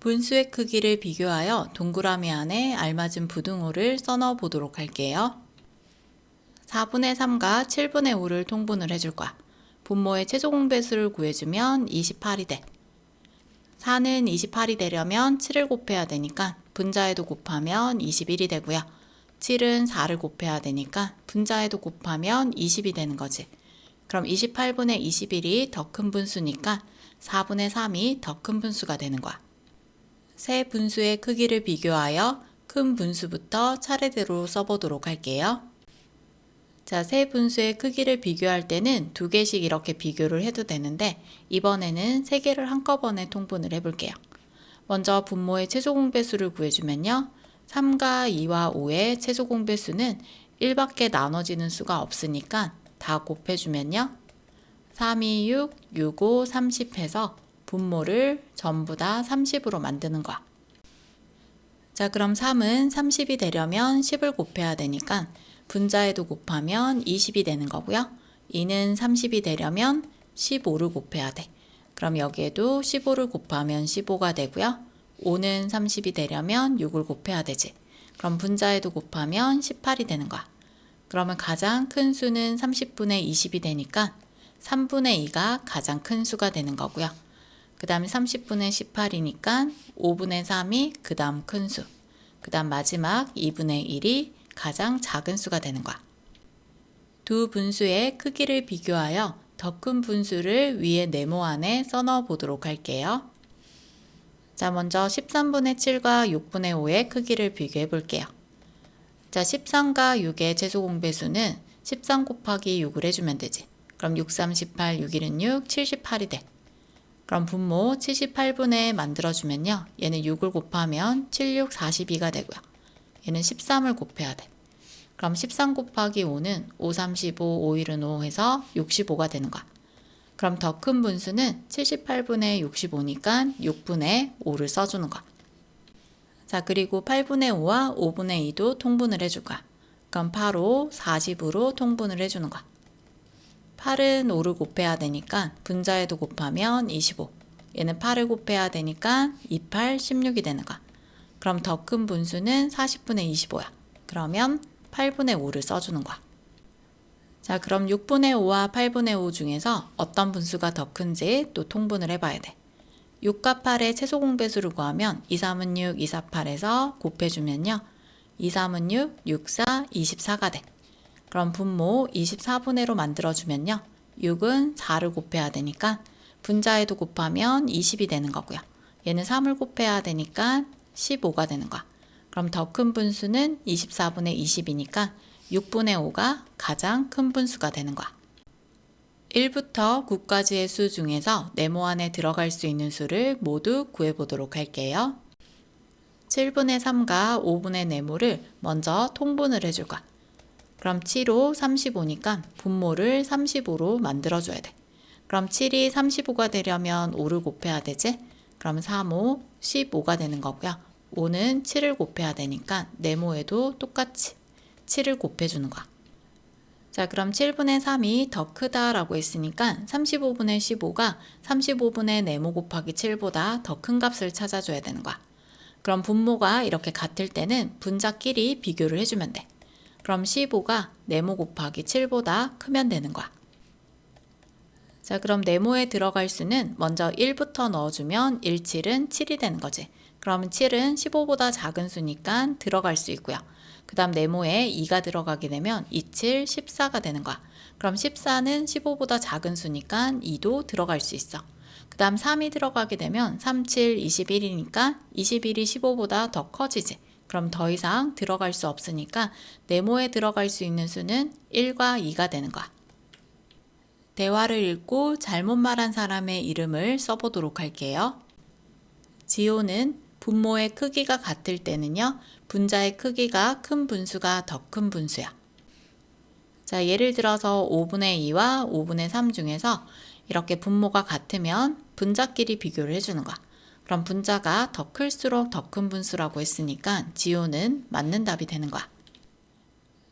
분수의 크기를 비교하여 동그라미 안에 알맞은 부등호를 써넣어 보도록 할게요. 4분의 3과 7분의 5를 통분을 해줄 거야. 분모의 최소 공배수를 구해주면 28이 돼. 4는 28이 되려면 7을 곱해야 되니까 분자에도 곱하면 21이 되고요. 7은 4를 곱해야 되니까 분자에도 곱하면 20이 되는 거지. 그럼 28분의 21이 더 큰 분수니까 4분의 3이 더 큰 분수가 되는 거야. 세 분수의 크기를 비교하여 큰 분수부터 차례대로 써보도록 할게요. 자, 세 분수의 크기를 비교할 때는 두 개씩 이렇게 비교를 해도 되는데 이번에는 세 개를 한꺼번에 통분을 해볼게요. 먼저 분모의 최소 공배수를 구해주면요. 3과 2와 5의 최소 공배수는 1밖에 나눠지는 수가 없으니까 다 곱해주면요. 3, 2, 6, 6, 5, 30 해서 분모를 전부 다 30으로 만드는 거야. 자, 그럼 3은 30이 되려면 10을 곱해야 되니까 분자에도 곱하면 20이 되는 거고요. 2는 30이 되려면 15를 곱해야 돼. 그럼 여기에도 15를 곱하면 15가 되고요. 5는 30이 되려면 6을 곱해야 되지. 그럼 분자에도 곱하면 18이 되는 거야. 그러면 가장 큰 수는 30분의 20이 되니까 3분의 2가 가장 큰 수가 되는 거고요. 그 다음에 30분의 18이니까 5분의 3이 그 다음 큰 수. 그 다음 마지막 2분의 1이 가장 작은 수가 되는 거야. 두 분수의 크기를 비교하여 더 큰 분수를 위에 네모 안에 써넣어 보도록 할게요. 자, 먼저 13분의 7과 6분의 5의 크기를 비교해 볼게요. 자, 13과 6의 최소 공배수는 13 곱하기 6을 해주면 되지. 그럼 6, 3, 18, 6, 1은 6, 78이 돼. 그럼 분모 78분의 만들어주면요. 얘는 6을 곱하면 7, 6, 42가 되고요. 얘는 13을 곱해야 돼. 그럼 13 곱하기 5는 5, 35, 5, 1은 5 해서 65가 되는 거야. 그럼 더 큰 분수는 78분의 65니까 6분의 5를 써주는 거야. 자, 그리고 8분의 5와 5분의 2도 통분을 해줄 거야. 그럼 8, 5, 40으로 통분을 해주는 거야. 8은 5를 곱해야 되니까 분자에도 곱하면 25. 얘는 8을 곱해야 되니까 28, 16이 되는 거야. 그럼 더 큰 분수는 40분의 25야. 그러면 8분의 5를 써주는 거야. 자, 그럼 6분의 5와 8분의 5 중에서 어떤 분수가 더 큰지 또 통분을 해봐야 돼. 6과 8의 최소 공배수를 구하면 2, 3은 6, 2, 4, 8에서 곱해주면요. 2, 3은 6, 6, 4, 24가 돼. 그럼 분모 24분의 1로 만들어주면요. 6은 4를 곱해야 되니까 분자에도 곱하면 20이 되는 거고요. 얘는 3을 곱해야 되니까 15가 되는 거야. 그럼 더 큰 분수는 24분의 20이니까 6분의 5가 가장 큰 분수가 되는 거야. 1부터 9까지의 수 중에서 네모 안에 들어갈 수 있는 수를 모두 구해보도록 할게요. 7분의 3과 5분의 네모를 먼저 통분을 해줄 거야. 그럼 7호 35니까 분모를 35로 만들어줘야 돼. 그럼 7이 35가 되려면 5를 곱해야 되지? 그럼 3호 15가 되는 거고요. 5는 7을 곱해야 되니까 네모에도 똑같이 7을 곱해주는 거야. 자, 그럼 7분의 3이 더 크다라고 했으니까 35분의 15가 35분의 네모 곱하기 7보다 더 큰 값을 찾아줘야 되는 거야. 그럼 분모가 이렇게 같을 때는 분자끼리 비교를 해주면 돼. 그럼 15가 네모 곱하기 7보다 크면 되는 거야. 자, 그럼 네모에 들어갈 수는 먼저 1부터 넣어주면 1, 7은 7이 되는 거지. 그러면 7은 15보다 작은 수니까 들어갈 수 있고요. 그 다음 네모에 2가 들어가게 되면 2, 7, 14가 되는 거야. 그럼 14는 15보다 작은 수니까 2도 들어갈 수 있어. 그 다음 3이 들어가게 되면 3, 7, 21이니까 21이 15보다 더 커지지. 그럼 더 이상 들어갈 수 없으니까 네모에 들어갈 수 있는 수는 1과 2가 되는 거야. 대화를 읽고 잘못 말한 사람의 이름을 써보도록 할게요. 지호는 분모의 크기가 같을 때는요. 분자의 크기가 큰 분수가 더 큰 분수야. 자, 예를 들어서 5분의 2와 5분의 3 중에서 이렇게 분모가 같으면 분자끼리 비교를 해주는 거야. 그럼 분자가 더 클수록 더 큰 분수라고 했으니까 지호는 맞는 답이 되는 거야.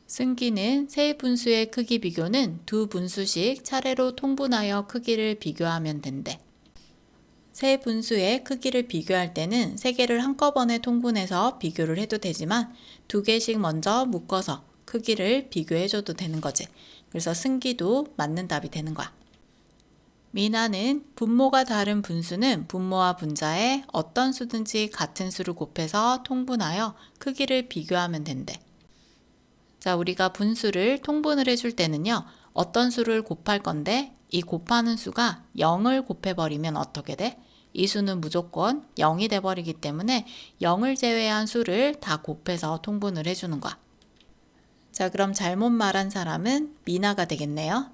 승기는 세 분수의 크기 비교는 두 분수씩 차례로 통분하여 크기를 비교하면 된대. 세 분수의 크기를 비교할 때는 세 개를 한꺼번에 통분해서 비교를 해도 되지만 두 개씩 먼저 묶어서 크기를 비교해줘도 되는 거지. 그래서 승기도 맞는 답이 되는 거야. 미나는 분모가 다른 분수는 분모와 분자에 어떤 수든지 같은 수를 곱해서 통분하여 크기를 비교하면 된대. 자, 우리가 분수를 통분을 해줄 때는요, 어떤 수를 곱할 건데 이 곱하는 수가 0을 곱해버리면 어떻게 돼? 이 수는 무조건 0이 돼버리기 때문에 0을 제외한 수를 다 곱해서 통분을 해주는 거야. 자, 그럼 잘못 말한 사람은 미나가 되겠네요.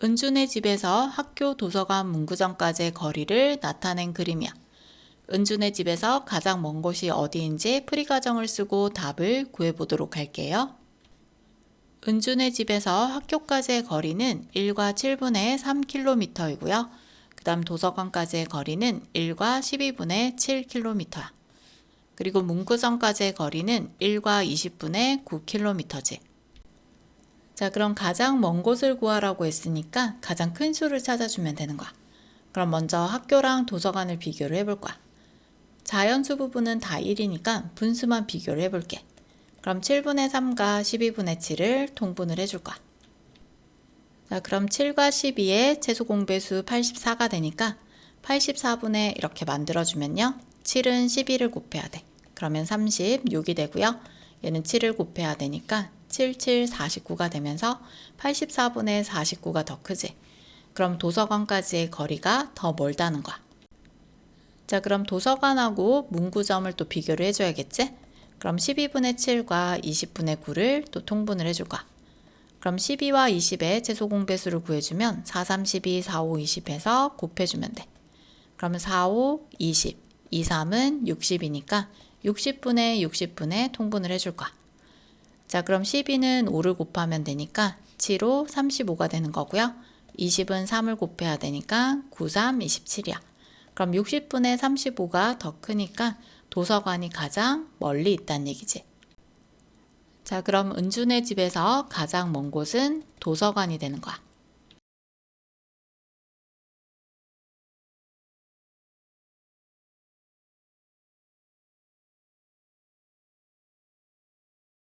은준의 집에서 학교 도서관 문구점까지의 거리를 나타낸 그림이야. 은준의 집에서 가장 먼 곳이 어디인지 풀이과정을 쓰고 답을 구해보도록 할게요. 은준의 집에서 학교까지의 거리는 1과 7분의 3km이고요. 그 다음 도서관까지의 거리는 1과 12분의 7km야. 그리고 문구점까지의 거리는 1과 20분의 9km지. 자, 그럼 가장 먼 곳을 구하라고 했으니까 가장 큰 수를 찾아주면 되는 거야. 그럼 먼저 학교랑 도서관을 비교를 해볼 거야. 자연수 부분은 다 1이니까 분수만 비교를 해볼게. 그럼 7분의 3과 12분의 7을 통분을 해줄 거야. 자, 그럼 7과 12의 최소 공배수 84가 되니까 84분의 이렇게 만들어주면요. 7은 12를 곱해야 돼. 그러면 36이 되고요. 얘는 7을 곱해야 되니까 7, 7, 49가 되면서 84분의 49가 더 크지. 그럼 도서관까지의 거리가 더 멀다는 거야. 자, 그럼 도서관하고 문구점을 또 비교를 해줘야겠지? 그럼 12분의 7과 20분의 9를 또 통분을 해줄 거야. 그럼 12와 20의 최소 공배수를 구해주면 4, 3, 12, 4, 5, 20해서 곱해주면 돼. 그러면 4, 5, 20, 2, 3은 60이니까 60분의 통분을 해줄 거야. 자, 그럼 12는 5를 곱하면 되니까 7, 5, 35가 되는 거고요. 20은 3을 곱해야 되니까 9, 3, 27이야. 그럼 60분의 35가 더 크니까 도서관이 가장 멀리 있다는 얘기지. 자, 그럼 은준의 집에서 가장 먼 곳은 도서관이 되는 거야.